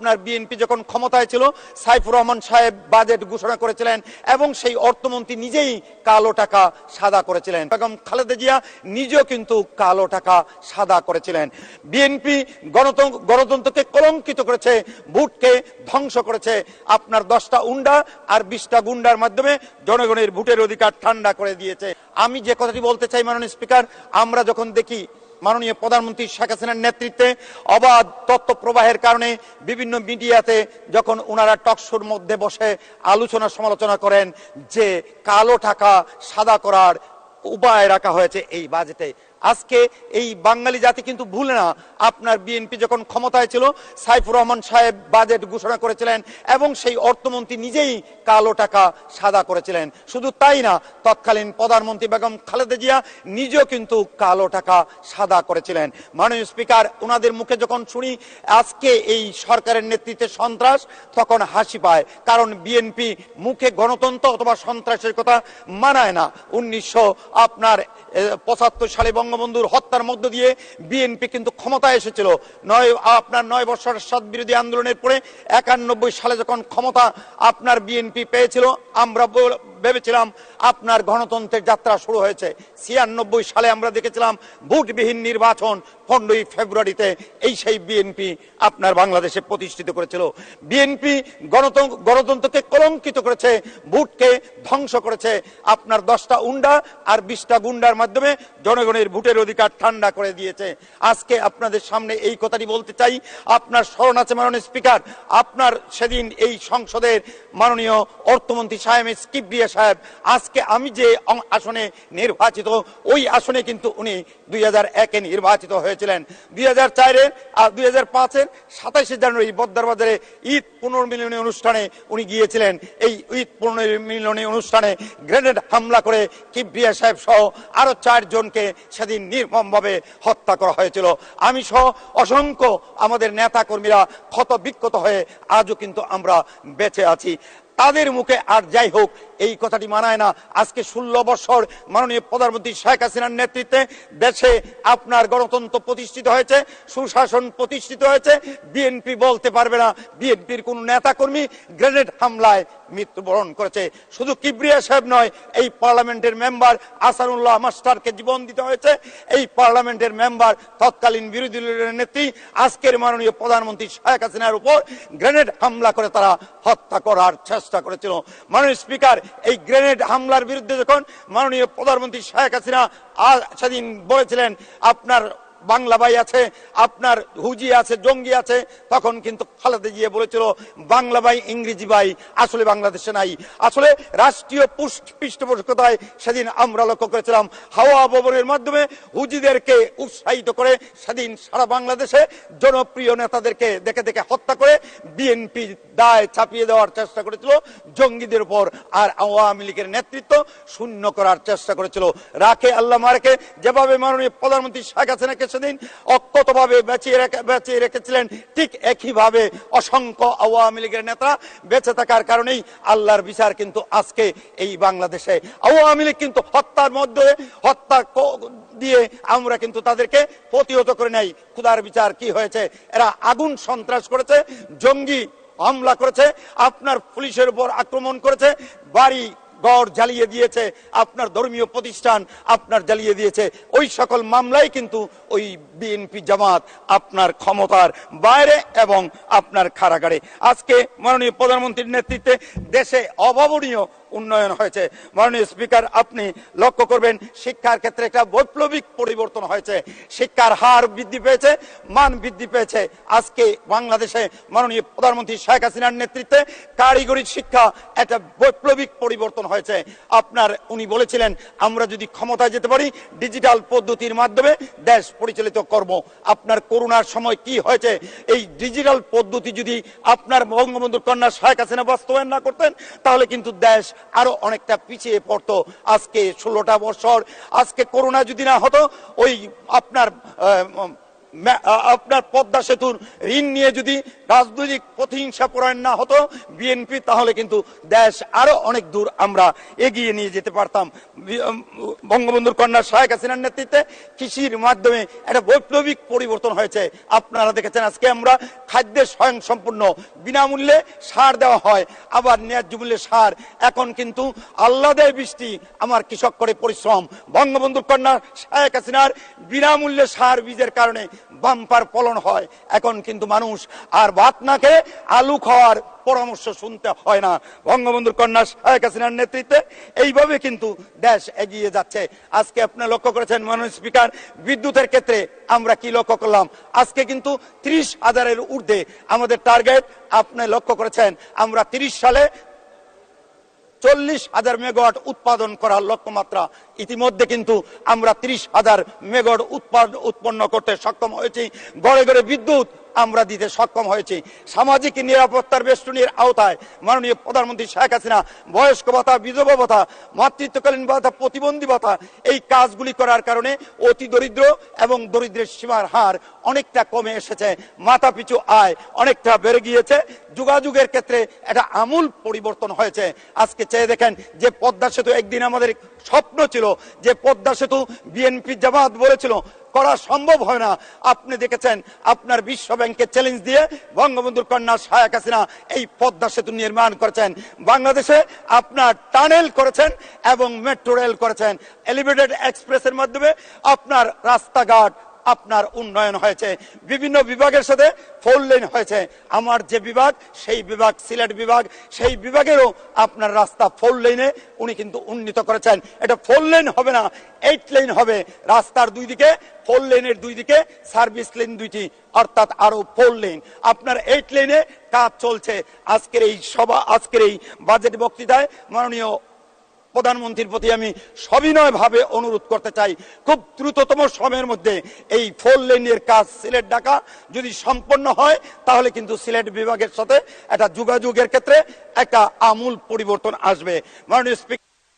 আপনার বিএনপি যখন ক্ষমতায় ছিল সাইফুর রহমান সাহেব বাজেট ঘোষণা করেছিলেন এবং সেই অর্থমন্ত্রী নিজেই কালো টাকা সাদা করেছিলেন। বেগম খালেদা জিয়া নিজেও কিন্তু কালো টাকা সাদা করেছিলেন। বিএনপি গণতন্ত্রকে কলঙ্কিত করেছে, ভোটকে ধ্বংস করেছে। আপনার 10টা উন্ডা আর 20টা গুন্ডার মাধ্যমে জনগণের ভোটের অধিকার ঠান্ডা করে দিয়েছে। আমি যে কথাটি বলতে চাই মাননীয় স্পিকার, আমরা যখন দেখি মাননীয় প্রধানমন্ত্রী শেখ হাসিনার নেতৃত্বে অবাধ তথ্য প্রবাহের কারণে বিভিন্ন মিডিয়াতে যখন ওনারা টকশোর মধ্যে বসে আলোচনা সমালোচনা করেন যে কালো টাকা সাদা করার উপায় রাখা হয়েছে এই বাজেটে, আজকে এই বাঙালি জাতি কিন্তু ভুলে না, আপনার বিএনপি যখন ক্ষমতায় ছিল সাইফুর রহমান সাহেব বাজেট ঘোষণা করেছিলেন এবং সেই অর্থমন্ত্রী নিজেই কালো টাকা সাদা করেছিলেন। শুধু তাই না, তৎকালীন প্রধানমন্ত্রী বেগম খালেদা জিয়া নিজেও কিন্তু কালো টাকা সাদা করেছিলেন। মাননীয় স্পিকার, ওনাদের মুখে যখন শুনি আজকে এই সরকারের নেতৃত্বে সন্ত্রাস, তখন হাসি পায়, কারণ বিএনপি মুখে গণতন্ত্র অথবা সন্ত্রাসের কথা মানায় না। 1975 সালে বঙ্গবন্ধুর হত্যার মধ্য দিয়ে বিএনপি কিন্তু ক্ষমতায় এসেছিল। 9 বছর স্বাধীনতা বিরোধী আন্দোলনের পরে 91 সালে যখন ক্ষমতা আপনার বিএনপি পেয়েছিল, আমরা ভেবেছিলাম আপনার গণতন্ত্রের যাত্রা শুরু হয়েছে। 96 সালে আমরা দেখেছিলাম ভোটবিহীন নির্বাচন 15ই ফেব্রুয়ারিতে এই সেই বিএনপি আপনার বাংলাদেশে প্রতিষ্ঠিত করেছিল। বিএনপি গণতন্ত্রকে কলঙ্কিত করেছে, ভোটকে ধ্বংস করেছে। আপনার 10টা উন্ডা আর 20টা গুন্ডার মাধ্যমে জনগণের ভোটের অধিকার ঠান্ডা করে দিয়েছে। আজকে আপনাদের সামনে এই কথাটি বলতে চাই, আপনার স্মরণ আছে মাননীয় স্পিকার, আপনার সেদিন এই সংসদের মাননীয় অর্থমন্ত্রী সাহেব কিবরিয়া সাহেব, আজকে আমি যে আসনে নির্বাচিত ওই আসনে কিন্তু উনি 2001-এ নির্বাচিত হয়েছিলেন। 2004-এর আর 2005-এর 27শে জানুয়ারি বদ্দারবাজারে ঈদ পুনর্মিলনী অনুষ্ঠানে উনি গিয়েছিলেন। এই ঈদ পুনর্মিলনী অনুষ্ঠানে গ্রেনেড হামলা করে কিবরিয়া সাহেব সহ আরো 4 জনকে সেদিন নির্মমভাবে হত্যা করা হয়েছিল। আমি সহ অসংখ্য আমাদের নেতা কর্মীরা ক্ষত বিক্ষত হয়ে আজও কিন্তু আমরা বেঁচে আছি। তাদের মুখে আর যাই হোক এই কথাটি মানায় না। আজকে 16 বছর মাননীয় প্রধানমন্ত্রী শেখ হাসিনার নেতৃত্বে দেশে আপনার গণতন্ত্র প্রতিষ্ঠিত হয়েছে, সুশাসন প্রতিষ্ঠিত হয়েছে। বিএনপি বলতে পারবে না বিএনপির কোন নেতা কর্মী গ্রেনেড হামলায় মৃত্যুবরণ করেছে। শুধু কিবরিয়া সাহেব নয়, এই পার্লামেন্টের মেম্বার আসানুল্লাহ মাস্টারকে জীবন দিতে হয়েছে। এই পার্লামেন্টের মেম্বার তৎকালীন বিরোধী দলের নেত্রী আজকের মাননীয় প্রধানমন্ত্রী শেখ হাসিনার উপর গ্রেনেড হামলা করে তারা হত্যা করার চেষ্টা করেছিল। মাননীয় স্পিকার, এই গ্রেনেড হামলার বিরুদ্ধে যখন মাননীয় প্রধানমন্ত্রী শেখ হাসিনা সেদিন বলেছিলেন আপনার বাংলা ভাই আছে, আপনার হুজি আছে, জঙ্গি আছে, তখন কিন্তু খালেদা জিয়া বলেছিল বাংলা ভাই ইংরেজি ভাই আসলে বাংলাদেশে নাই। আসলে রাষ্ট্রীয় পৃষ্ঠপোষকতায় সেদিন আমরা লক্ষ্য করেছিলাম হাওয়া ভবনের মাধ্যমে হুজিদেরকে উৎসাহিত করে সেদিন সারা বাংলাদেশে জনপ্রিয় নেতাদেরকে দেখে দেখে হত্যা করে বিএনপি দায় চাপিয়ে দেওয়ার চেষ্টা করেছিল জঙ্গিদের উপর, আর আওয়ামী লীগের নেতৃত্ব শূন্য করার চেষ্টা করেছিল। রাখে আল্লাহ মারকে যেভাবে মাননীয় প্রধানমন্ত্রী শেখ হাসিনাকে সেদিন অক্ষতভাবে বেঁচিয়ে রেখেছিলেন, ঠিক একইভাবে অসংখ্য আওয়ামী লীগের নেতা বেঁচে থাকার কারণেই আল্লাহর বিচার কিন্তু আজকে এই বাংলাদেশে। আওয়ামী লীগ কিন্তু হত্যার মধ্যে হত্যা দিয়ে আমরা কিন্তু তাদেরকে প্রতিহত করে নাই। খুদার বিচার কি হয়েছে? এরা আগুন সন্ত্রাস করেছে, জঙ্গি হামলা করেছে, আপনার পুলিশের উপর আক্রমণ করেছে, বাড়ি ঘর জ্বালিয়ে দিয়েছে, আপনার ধর্মীয় প্রতিষ্ঠান আপনার জ্বালিয়ে দিয়েছে। ওই সকল মামলায় কিন্তু ওই বিএনপি জামাত আপনার ক্ষমতার বাইরে এবং আপনার কারাগারে। আজকে মাননীয় প্রধানমন্ত্রীর নেতৃত্বে দেশে অভাবনীয় উন্নয়ন হয়েছে। মাননীয় স্পিকার, আপনি লক্ষ্য করবেন শিক্ষার ক্ষেত্রে একটা বৈপ্লবিক পরিবর্তন হয়েছে। শিক্ষার হার বৃদ্ধি পেয়েছে, মান বৃদ্ধি পেয়েছে। আজকে বাংলাদেশে মাননীয় প্রধানমন্ত্রী শেখ হাসিনার নেতৃত্বে কারিগরি শিক্ষা একটা বৈপ্লবিক পরিবর্তন হয়েছে। আপনার উনি বলেছিলেন আমরা যদি ক্ষমতায় যেতে পারি ডিজিটাল পদ্ধতির মাধ্যমে দেশ পরিচালিত করব। আপনার করোনার সময় কি হয়েছে? এই ডিজিটাল পদ্ধতি যদি আপনার বঙ্গবন্ধুর কন্যা শেখ হাসিনা বাস্তবায়ন না করতেন তাহলে কিন্তু দেশ আরো অনেকটা পিছিয়ে পড়তো। আজকে 16টা বছর, আজকে করোনা যদি না হতো ওই আপনার আপনার পদ্মা সেতুর ঋণ নিয়ে যদি রাজনৈতিক প্রতিহিংসা পরায়ণ না হতো বিএনপি, তাহলে কিন্তু দেশ আরো অনেক দূর আমরা এগিয়ে নিয়ে যেতে পারতাম। বঙ্গবন্ধুর কন্যা শেখ হাসিনার নেতৃত্বে কৃষির মাধ্যমে একটা বৈপ্লবিক পরিবর্তন হয়েছে। আপনারা দেখেছেন আজকে আমরা খাদ্যের স্বয়ং সম্পূর্ণ বিনামূল্যে সার দেওয়া হয়, আবার ন্যায্য মূল্যে সার। এখন কিন্তু আল্লাহ দেয় বৃষ্টি, আমার কৃষক করে পরিশ্রম। বঙ্গবন্ধুর কন্যা শেখ হাসিনার বিনামূল্যে সার বীজের কারণে বাম্পার ফলন হয়। এখন কিন্তু মানুষ আর ভাত না খেয়ে আলু খাওয়ার পরামর্শ শুনতে হয় না। বঙ্গবন্ধুর কন্যা শেখ হাসিনার নেতৃত্বে এইভাবে কিন্তু দেশ এগিয়ে যাচ্ছে। আজকে আপনি লক্ষ্য করেছেন মাননীয় স্পিকার, বিদ্যুতের ক্ষেত্রে আমরা কি লক্ষ্য করলাম? আজকে কিন্তু 30,000-এর ঊর্ধ্বে আমাদের টার্গেট। আপনি লক্ষ্য করেছেন আমরা 30 সালে 40,000 মেগাওয়াট উৎপাদন করার লক্ষ্যমাত্রা। ইতিমধ্যে কিন্তু আমরা 30,000 মেগাওয়াট উৎপন্ন করতে সক্ষম হয়েছি। গড়ে গড়ে বিদ্যুৎ আমরা দিতে সক্ষম হয়েছি। সামাজিক নিরাপত্তার বেষ্টনীর আওতায় মাননীয় প্রধানমন্ত্রী শেখ হাসিনা বয়স্ক ভাতা, বিধবা ভাতা, মাতৃত্বকালীন ভাতা, প্রতিবন্ধী ভাতা, এই কাজগুলি করার কারণে অতি দরিদ্র এবং দরিদ্রের সীমার হার অনেকটা কমে এসেছে। মাথা পিছু আয় অনেকটা বেড়ে গিয়েছে। যোগাযোগের ক্ষেত্রে একটা আমূল পরিবর্তন হয়েছে। আজকে চেয়ে দেখেন যে পদ্মা সেতু, একদিন আমাদের স্বপ্ন ছিল যে পদ্মা সেতু বিএনপি জামাত বলেছিল করা সম্ভব হয় না। আপনি দেখেছেন আপনার বিশ্ব ব্যাংকে চ্যালেঞ্জ দিয়ে বঙ্গবন্ধুর কন্যা শেখ হাসিনা এই পদ্মা সেতু নির্মাণ করেছেন। বাংলাদেশে আপনার টানেল করেছেন এবং মেট্রো রেল করেছেন। এলিভেটেড এক্সপ্রেসের মাধ্যমে আপনার রাস্তাঘাট আপনার উন্নয়ন হয়েছে। বিভিন্ন বিভাগের সাথে 4 লেন হয়েছে। আমার যে বিভাগ, সেই বিভাগ সিলেট বিভাগ, সেই বিভাগেরও আপনার রাস্তা 4 লেনে উনি কিন্তু উন্নীত করেছেন। এটা 4 লেন হবে না, 8 লেন হবে। রাস্তার দুই দিকে 4 লেনের দুই দিকে সার্ভিস লেন দুইটি, অর্থাৎ আরো 4 লেন। আপনার 8 লেনে কাজ চলছে। আজকের এই সভা, আজকের এই বাজেট বক্তৃতায় মাননীয় প্রধানমন্ত্রীর প্রতি আমি সবিনয় ভাবে অনুরোধ করতে চাই, খুব দ্রুততম সময়ের মধ্যে এই 4 লেনের কাজ সিলেট ঢাকা যদি সম্পন্ন হয়, তাহলে কিন্তু সিলেট বিভাগের সাথে একটা যোগাযোগের ক্ষেত্রে একটা আমূল পরিবর্তন আসবে। মাননীয় স্পিকার।